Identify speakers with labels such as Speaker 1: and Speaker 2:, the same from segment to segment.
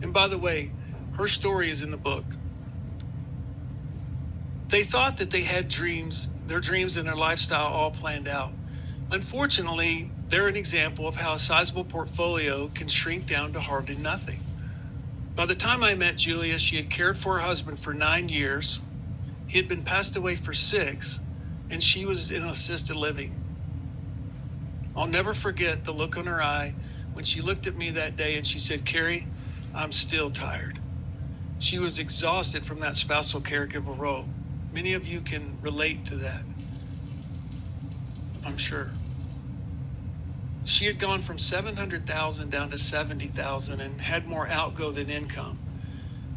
Speaker 1: And by the way, her story is in the book. They thought that they had their dreams and their lifestyle all planned out. Unfortunately, they're an example of how a sizable portfolio can shrink down to hardly nothing. By the time I met Julia, she had cared for her husband for 9 years. He had been passed away for 6, and she was in assisted living. I'll never forget the look on her eye when she looked at me that day and she said, "Kerry, I'm still tired." She was exhausted from that spousal caregiver role. Many of you can relate to that, I'm sure. She had gone from 700,000 down to 70,000 and had more outgo than income.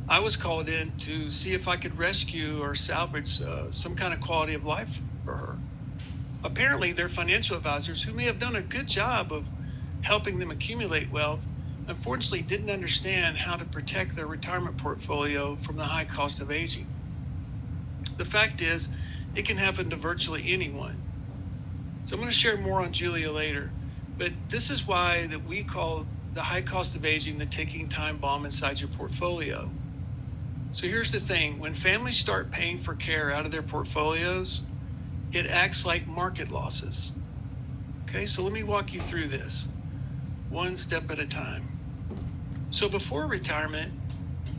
Speaker 1: I was called in to see if I could rescue or salvage some kind of quality of life for her. Apparently, their financial advisors, who may have done a good job of helping them accumulate wealth, unfortunately didn't understand how to protect their retirement portfolio from the high cost of aging. The fact is, it can happen to virtually anyone. So I'm going to share more on Julia later, but this is why that we call the high cost of aging the ticking time bomb inside your portfolio. So here's the thing, when families start paying for care out of their portfolios, it acts like market losses. Okay, so let me walk you through this, one step at a time. So before retirement,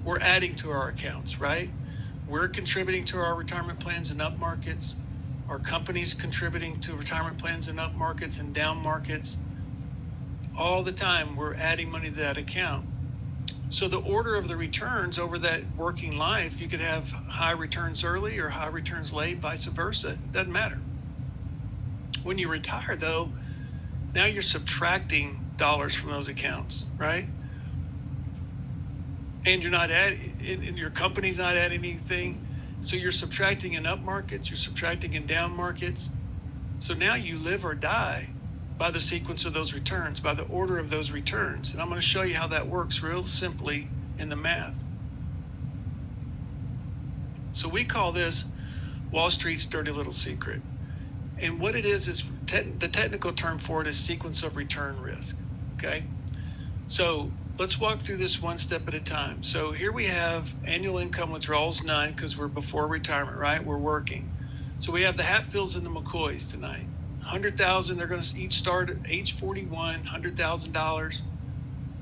Speaker 1: we're adding to our accounts, right? We're contributing to our retirement plans in up markets. Our company's contributing to retirement plans in up markets and down markets. All the time, we're adding money to that account. So the order of the returns over that working life, you could have high returns early or high returns late, vice versa. It doesn't matter. When you retire, though, now you're subtracting dollars from those accounts, right? And you're not and your company's not adding anything. So you're subtracting in up markets, you're subtracting in down markets. So now you live or die by the sequence of those returns, by the order of those returns. And I'm going to show you how that works real simply in the math. So we call this Wall Street's dirty little secret. And what it is the technical term for it is sequence of return risk, okay? So let's walk through this one step at a time. So here we have annual income withdrawals, none, because we're before retirement, right? We're working. So we have the Hatfields and the McCoys tonight. 100,000, they're going to each start at age 41, $100,000.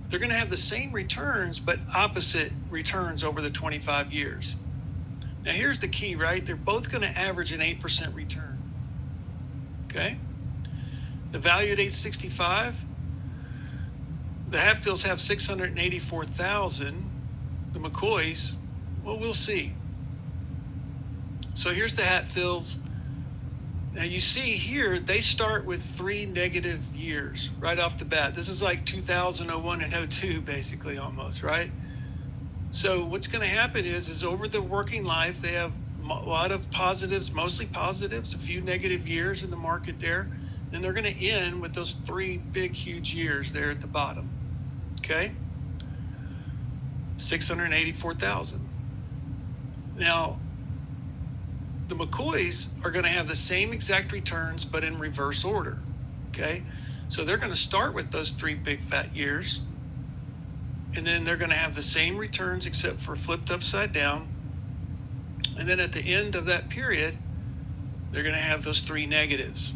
Speaker 1: They're going to have the same returns, but opposite returns over the 25 years. Now here's the key, right? They're both going to average an 8% return. Okay? The value at age 65, the Hatfields have 684,000. The McCoys, well, we'll see. So here's the Hatfields. Now you see here, they start with 3 negative years right off the bat. This is like 2001 and 02, basically, almost, right? So what's going to happen is over the working life, they have a lot of positives, mostly positives, a few negative years in the market there. Then they're going to end with those 3 big, huge years there at the bottom. Okay? 684,000. Now, the McCoys are going to have the same exact returns, but in reverse order. Okay? So they're going to start with those 3 big fat years, and then they're going to have the same returns except for flipped upside down. And then at the end of that period, they're going to have those 3 negatives.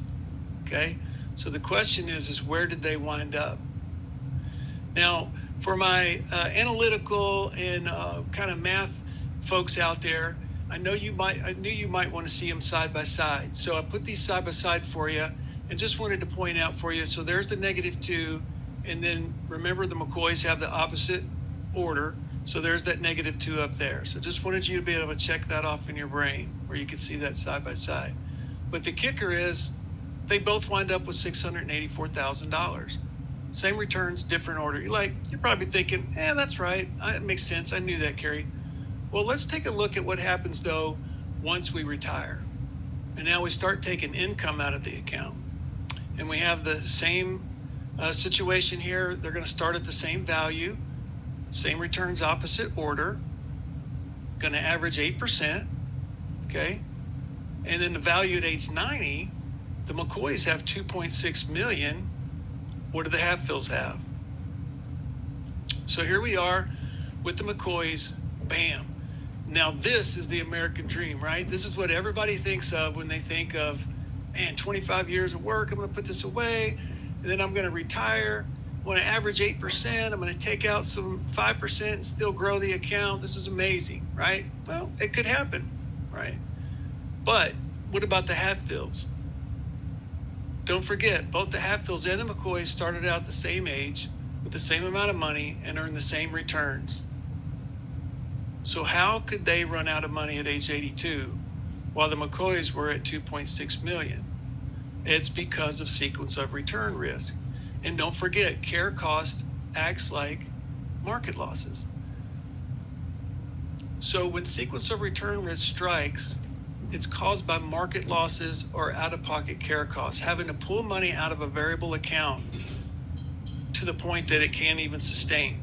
Speaker 1: Okay? So the question is where did they wind up? Now, for my analytical and kind of math folks out there, I knew you might want to see them side by side. So I put these side by side for you and just wanted to point out for you. So there's the -2. And then remember the McCoys have the opposite order. So there's that -2 up there. So just wanted you to be able to check that off in your brain where you can see that side by side. But the kicker is they both wind up with $684,000. Same returns, different order. You're probably thinking, that's right. It makes sense. I knew that, Kerry. Well, let's take a look at what happens, though, once we retire. And now we start taking income out of the account. And we have the same situation here. They're going to start at the same value, same returns, opposite order, going to average 8%, okay? And then the value at age 90, the McCoys have 2.6 million. What do the Hatfields have? So here we are. with the McCoys, bam. Now this is the American dream, right? This is what everybody thinks of when they think of, man, 25 years of work, I'm going to put this away, and then I'm going to retire. I'm going to average 8%. I'm going to take out some 5% and still grow the account. This is amazing, right? Well, it could happen, right? But what about the Hatfields? Don't forget, both the Hatfields and the McCoys started out the same age with the same amount of money and earned the same returns. So how could they run out of money at age 82 while the McCoys were at 2.6 million? It's because of sequence of return risk. And don't forget, care cost acts like market losses. So when sequence of return risk strikes, it's caused by market losses or out-of-pocket care costs, having to pull money out of a variable account to the point that it can't even sustain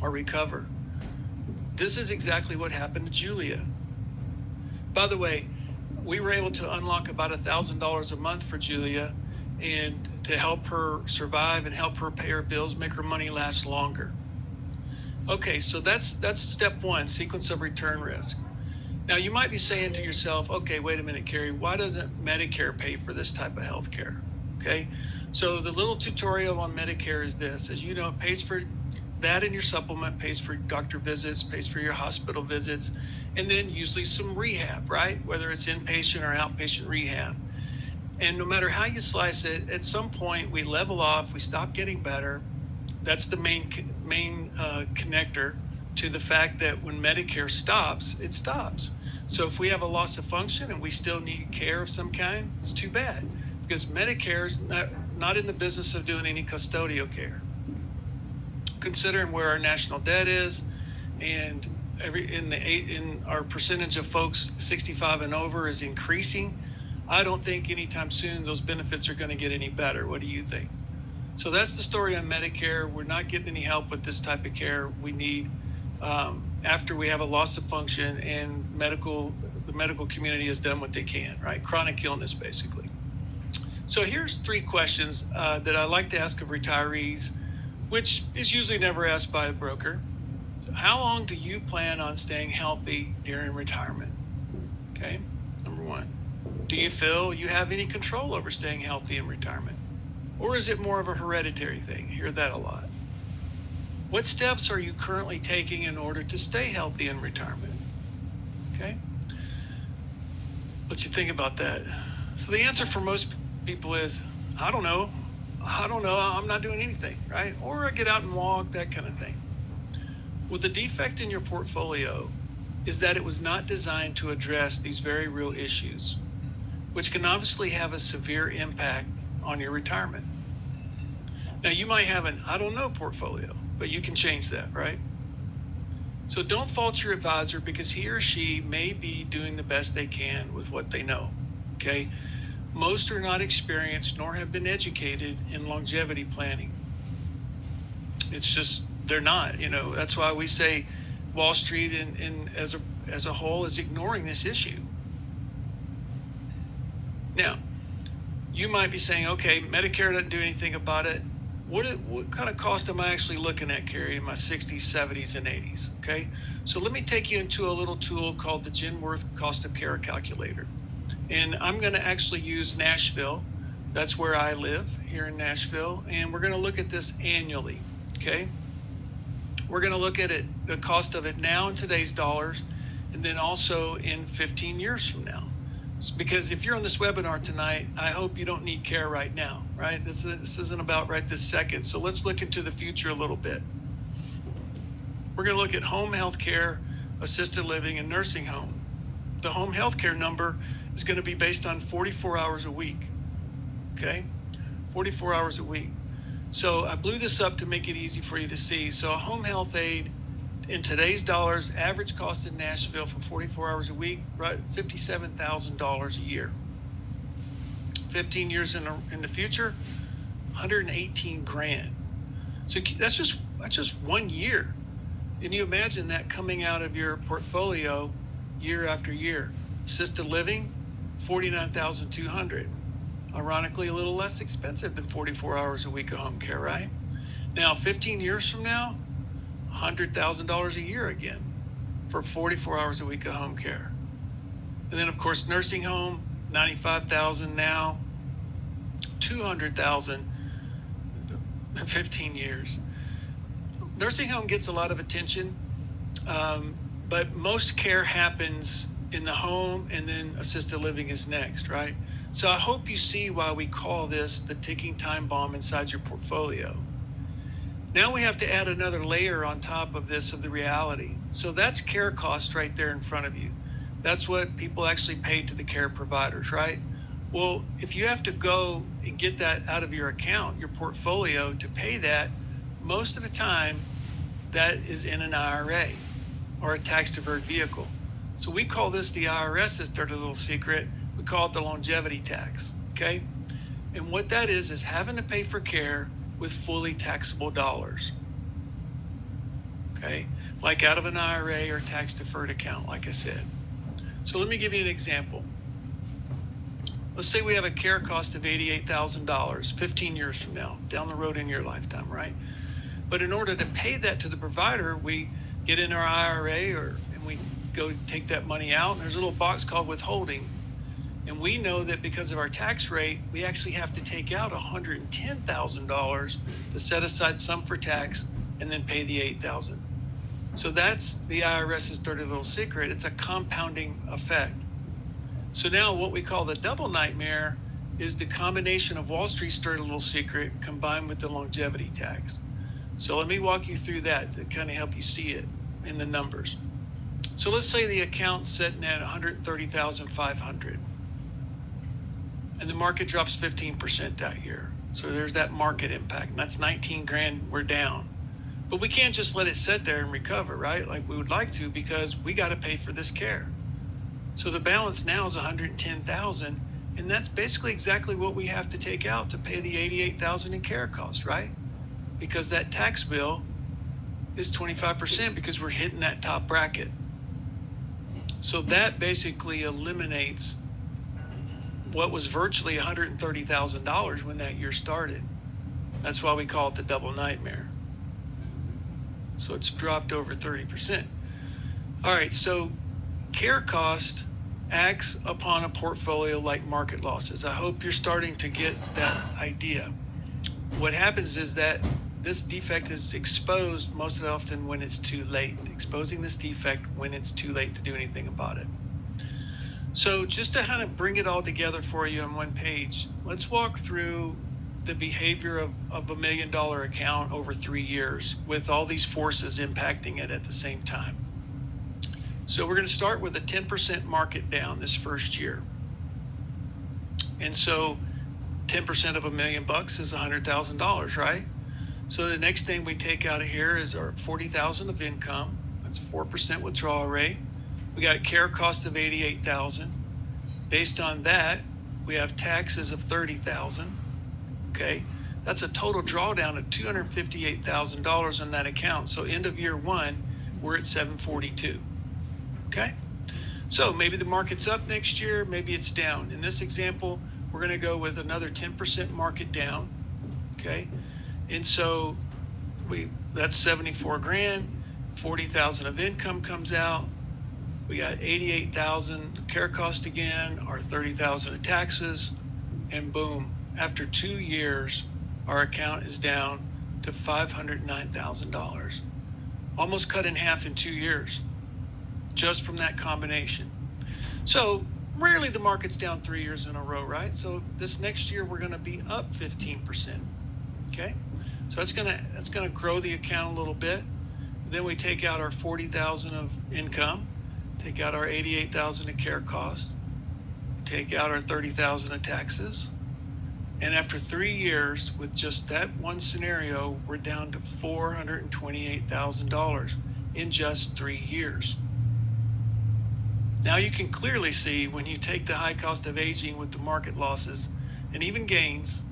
Speaker 1: or recover. This is exactly what happened to Julia. By the way, we were able to unlock about $1,000 a month for Julia and to help her survive and help her pay her bills, make her money last longer. Okay, so that's step one, sequence of return risk. Now you might be saying to yourself, okay, wait a minute, Kerry, why doesn't Medicare pay for this type of health care? Okay, so the little tutorial on Medicare is this. As you know, it pays for that in your supplement, pays for doctor visits, pays for your hospital visits, and then usually some rehab, right? Whether it's inpatient or outpatient rehab. And no matter how you slice it, at some point we level off, we stop getting better. That's the main connector to the fact that when Medicare stops, it stops. So if we have a loss of function and we still need care of some kind, it's too bad, because Medicare is not in the business of doing any custodial care. Considering where our national debt is, and in our percentage of folks 65 and over is increasing, I don't think anytime soon those benefits are going to get any better. What do you think? So that's the story on Medicare. We're not getting any help with this type of care we need after we have a loss of function and the medical community has done what they can, right? Chronic illness, basically. So here's 3 questions that I like to ask of retirees, which is usually never asked by a broker. So how long do you plan on staying healthy during retirement? Okay, number 1. Do you feel you have any control over staying healthy in retirement? Or is it more of a hereditary thing? I hear that a lot. What steps are you currently taking in order to stay healthy in retirement? Okay, what you think about that? So the answer for most people is, I don't know, I'm not doing anything, right? Or I get out and walk, that kind of thing. Well, the defect in your portfolio is that it was not designed to address these very real issues, which can obviously have a severe impact on your retirement. Now, you might have an I don't know portfolio, but you can change that, right? So don't fault your advisor, because he or she may be doing the best they can with what they know, okay? Most are not experienced nor have been educated in longevity planning. It's just, they're not, that's why we say Wall Street and as a whole is ignoring this issue. Now, you might be saying, okay, Medicare doesn't do anything about it. What kind of cost am I actually looking at, Kerry, in my 60s, 70s, and 80s? Okay, so let me take you into a little tool called the Genworth Cost of Care Calculator. And I'm going to actually use Nashville. That's where I live, here in Nashville. And we're going to look at this annually, okay? We're going to look at it, the cost of it now in today's dollars, and then also in 15 years from now. Because if you're on this webinar tonight, I hope you don't need care right now, right? This isn't about right this second. So let's look into the future a little bit. We're going to look at home health care, assisted living, and nursing home. The home health care number is going to be based on 44 hours a week, okay? 44 hours a week. So I blew this up to make it easy for you to see. So a home health aide in today's dollars, average cost in Nashville for 44 hours a week, right, $57,000 a year. 15 years in the future, 118 grand. So that's just 1 year. Can you imagine that coming out of your portfolio year after year? Assisted living, 49,200. Ironically, a little less expensive than 44 hours a week of home care, right? Now, 15 years from now, $100,000 a year again for 44 hours a week of home care. And then of course, nursing home, $95,000 now, $200,000 in 15 years. Nursing home gets a lot of attention, but most care happens in the home, and then assisted living is next, right? So I hope you see why we call this the ticking time bomb inside your portfolio. Now we have to add another layer on top of this of the reality. So that's care cost right there in front of you. That's what people actually pay to the care providers, right? Well, if you have to go and get that out of your account, your portfolio, to pay that, most of the time that is in an IRA or a tax deferred vehicle. So we call this the IRS's dirty little secret. We call it the longevity tax, okay? And what that is having to pay for care with fully taxable dollars, okay? Like out of an IRA or tax deferred account, like I said. So let me give you an example. Let's say we have a care cost of $88,000 15 years from now, down the road in your lifetime, right? But in order to pay that to the provider, we get in our IRA and we go take that money out, and there's a little box called withholding. And we know that because of our tax rate, we actually have to take out $110,000 to set aside some for tax and then pay the $8,000. So that's the IRS's dirty little secret. It's a compounding effect. So now what we call the double nightmare is the combination of Wall Street's dirty little secret combined with the longevity tax. So let me walk you through that to kind of help you see it in the numbers. So let's say the account's sitting at $130,500 and the market drops 15% that year. So there's that market impact, and that's 19 grand we're down. But we can't just let it sit there and recover, right? Like we would like to, because we got to pay for this care. So the balance now is 110,000, and that's basically exactly what we have to take out to pay the 88,000 in care costs, right? Because that tax bill is 25% because we're hitting that top bracket. So that basically eliminates what was virtually $130,000 when that year started. That's why we call it the double nightmare. So it's dropped over 30%. All right, so care cost acts upon a portfolio like market losses. I hope you're starting to get that idea. What happens is that this defect is exposed most often when it's too late, exposing this defect when it's too late to do anything about it. So just to kind of bring it all together for you on one page, let's walk through the behavior of $1 million account over 3 years with all these forces impacting it at the same time. So we're going to start with a 10% market down this first year. And so 10% of $1 million is $100,000, right? So the next thing we take out of here is our $40,000 of income. That's 4% withdrawal rate. We got a care cost of $88,000. Based on that, we have taxes of $30,000. Okay, that's a total drawdown of $258,000 on that account. So end of year one, we're at $742. Okay, so maybe the market's up next year, maybe it's down. In this example, we're going to go with another 10% market down. Okay, and so that's 74 grand, 40,000 of income comes out. We got 88,000 of care cost again, our 30,000 of taxes, and boom, after 2 years, our account is down to $509,000. Almost cut in half in 2 years, just from that combination. So rarely the market's down 3 years in a row, right? So this next year we're gonna be up 15%, okay? So that's gonna grow the account a little bit. Then we take out our 40,000 of income, take out our 88,000 of care costs, take out our 30,000 of taxes. And after 3 years, with just that one scenario, we're down to $428,000 in just 3 years. Now you can clearly see when you take the high cost of aging with the market losses and even gains,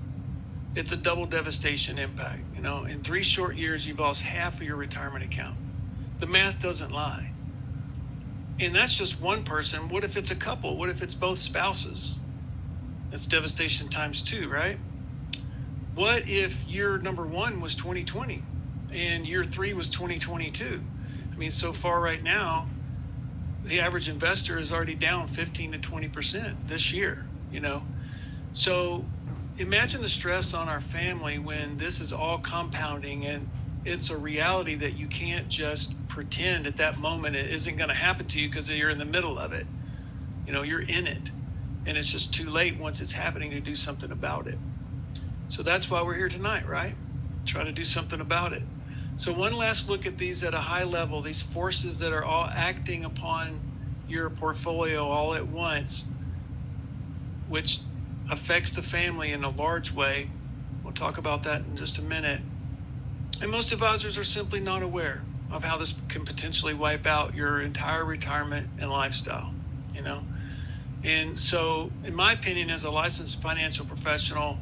Speaker 1: it's a double devastation impact. You know, in 3 short years, you've lost half of your retirement account. The math doesn't lie. And that's just one person. What if it's a couple? What if it's both spouses? That's devastation times 2, right? What if year number 1 was 2020 and year 3 was 2022. I mean, so far right now, the average investor is already down 15 to 20% this year, you know. So imagine the stress on our family when this is all compounding, and it's a reality that you can't just pretend at that moment it isn't going to happen to you because you're in the middle of it. You know, you're in it, and it's just too late once it's happening to do something about it. So that's why we're here tonight, right? Try to do something about it. So one last look at these at a high level, these forces that are all acting upon your portfolio all at once, which affects the family in a large way. We'll talk about that in just a minute. And most advisors are simply not aware of how this can potentially wipe out your entire retirement and lifestyle, you know? And so, in my opinion, as a licensed financial professional,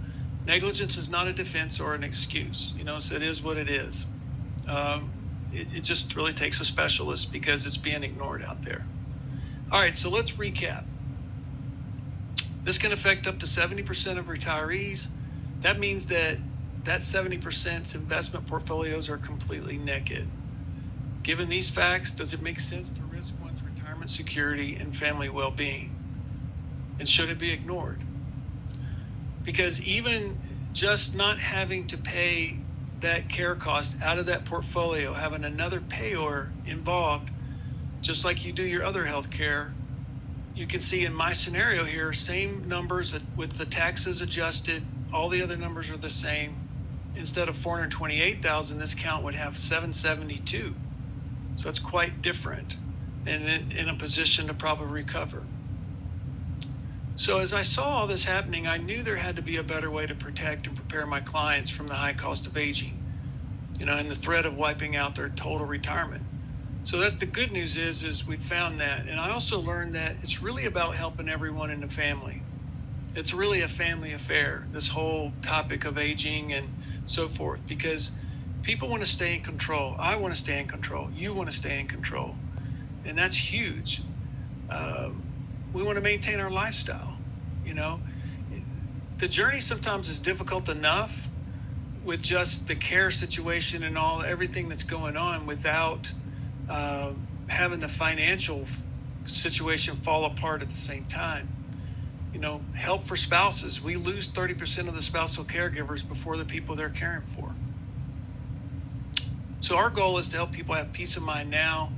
Speaker 1: negligence is not a defense or an excuse, you know, so it is what it is. It just really takes a specialist because it's being ignored out there. All right, so let's recap. This can affect up to 70% of retirees. That means that 70%'s investment portfolios are completely naked. Given these facts, does it make sense to risk one's retirement security and family well-being? And should it be ignored? Because even just not having to pay that care cost out of that portfolio, having another payor involved, just like you do your other health care, you can see in my scenario here, same numbers with the taxes adjusted, all the other numbers are the same. Instead of 428,000, this count would have 772. So it's quite different and in a position to probably recover. So as I saw all this happening, I knew there had to be a better way to protect and prepare my clients from the high cost of aging, you know, and the threat of wiping out their total retirement. So that's the good news is we found that. And I also learned that it's really about helping everyone in the family. It's really a family affair, this whole topic of aging and so forth, because people want to stay in control. I want to stay in control. You want to stay in control. And that's huge. We want to maintain our lifestyle, you know. The journey sometimes is difficult enough with just the care situation and everything that's going on without having the financial situation fall apart at the same time. You know, help for spouses. We lose 30% of the spousal caregivers before the people they're caring for. So our goal is to help people have peace of mind now,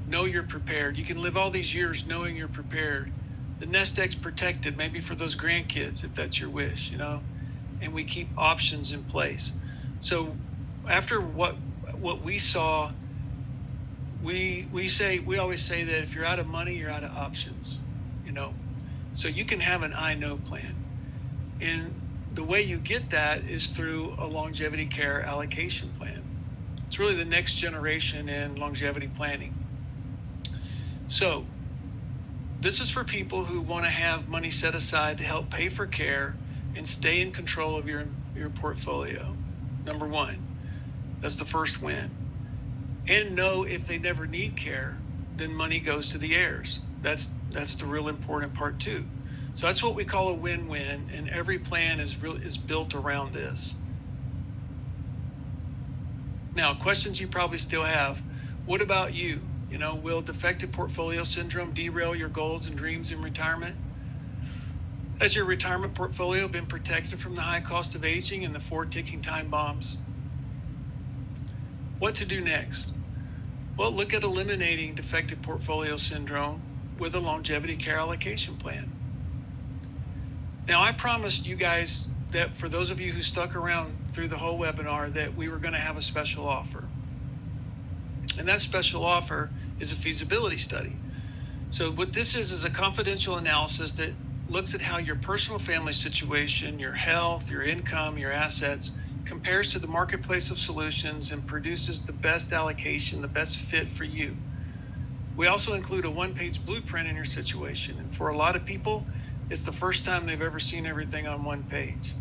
Speaker 1: know you're prepared. You can live all these years knowing you're prepared. The nest egg's protected, maybe for those grandkids, if that's your wish, you know, and we keep options in place. So after what we saw, we always say that if you're out of money, you're out of options, you know. So you can have an I know plan. And the way you get that is through a longevity care allocation plan. It's really the next generation in longevity planning. So this is for people who want to have money set aside to help pay for care and stay in control of your portfolio. Number one, that's the first win. And know if they never need care, then money goes to the heirs. That's the real important part too. So that's what we call a win-win, and every plan is built around this. Now, questions you probably still have. What about you? You know, will defective portfolio syndrome derail your goals and dreams in retirement? Has your retirement portfolio been protected from the high cost of aging and the 4 ticking time bombs? What to do next? Well, look at eliminating defective portfolio syndrome with a longevity care allocation plan. Now, I promised you guys that for those of you who stuck around through the whole webinar that we were going to have a special offer. And that special offer is a feasibility study. So what this is a confidential analysis that looks at how your personal family situation, your health, your income, your assets compares to the marketplace of solutions and produces the best allocation, the best fit for you. We also include a one-page blueprint in your situation. And for a lot of people, it's the first time they've ever seen everything on one page.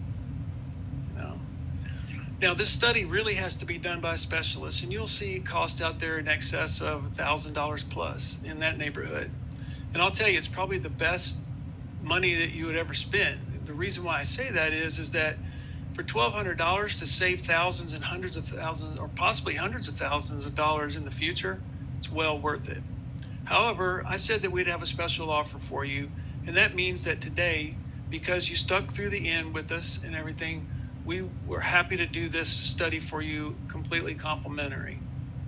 Speaker 1: Now, this study really has to be done by a specialist, and you'll see costs out there in excess of $1,000 plus in that neighborhood. And I'll tell you, it's probably the best money that you would ever spend. The reason why I say that is that for $1,200 to save thousands and hundreds of thousands, or possibly hundreds of thousands of dollars in the future, it's well worth it. However, I said that we'd have a special offer for you, and that means that today, because you stuck through the end with us and everything, we were happy to do this study for you completely complimentary.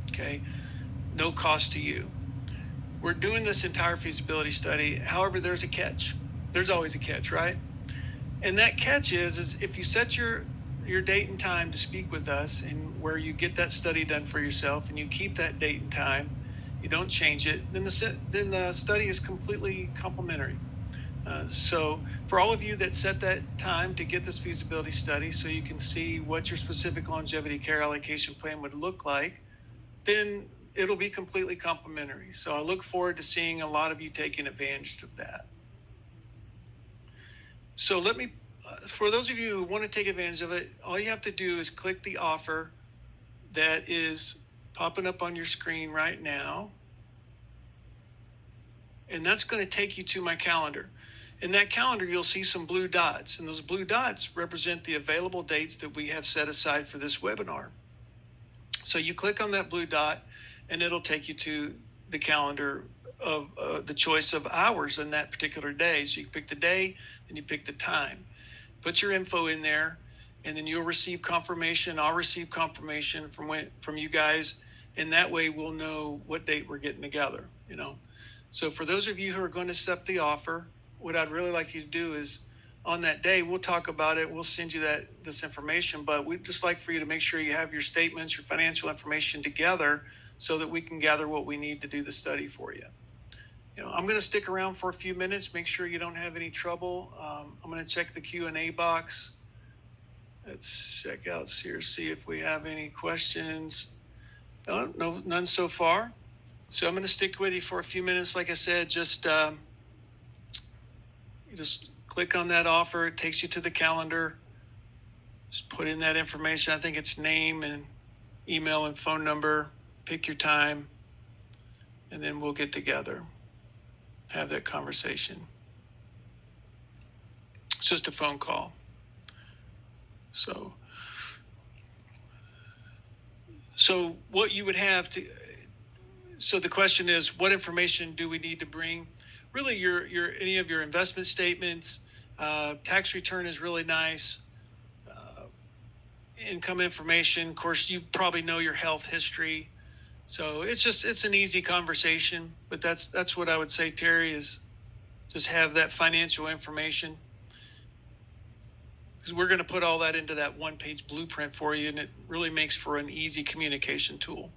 Speaker 1: Okay, no cost to you. We're doing this entire feasibility study. However, there's a catch. There's always a catch, right? And that catch is if you set your date and time to speak with us, and where you get that study done for yourself, and you keep that date and time, you don't change it, then the study is completely complimentary. So for all of you that set that time to get this feasibility study so you can see what your specific longevity care allocation plan would look like, then it'll be completely complimentary. So I look forward to seeing a lot of you taking advantage of that. So let me, for those of you who want to take advantage of it, all you have to do is click the offer that is popping up on your screen right now. And that's going to take you to my calendar. In that calendar, you'll see some blue dots, and those blue dots represent the available dates that we have set aside for this webinar. So you click on that blue dot, and it'll take you to the calendar of the choice of hours in that particular day. So you pick the day, and you pick the time. Put your info in there, and then you'll receive confirmation. I'll receive confirmation from you guys, and that way we'll know what date we're getting together. So for those of you who are going to accept the offer, what I'd really like you to do is, on that day, we'll talk about it. We'll send you this information, but we'd just like for you to make sure you have your statements, your financial information together, so that we can gather what we need to do the study for you. I'm going to stick around for a few minutes, make sure you don't have any trouble. I'm going to check the Q&A box. Let's check out here, see if we have any questions. No, none so far. So I'm going to stick with you for a few minutes. Like I said, just click on that offer. It takes you to the calendar. Just put in that information. I think it's name and email and phone number. Pick your time, and then we'll get together, have that conversation. It's just a phone call. So what you would have to, so the question is, what information do we need to bring? Really, any of your investment statements, tax return is really nice. Income information, of course, you probably know your health history. So it's an easy conversation, but that's what I would say, Terry, is just have that financial information, because we're going to put all that into that one-page blueprint for you, and it really makes for an easy communication tool.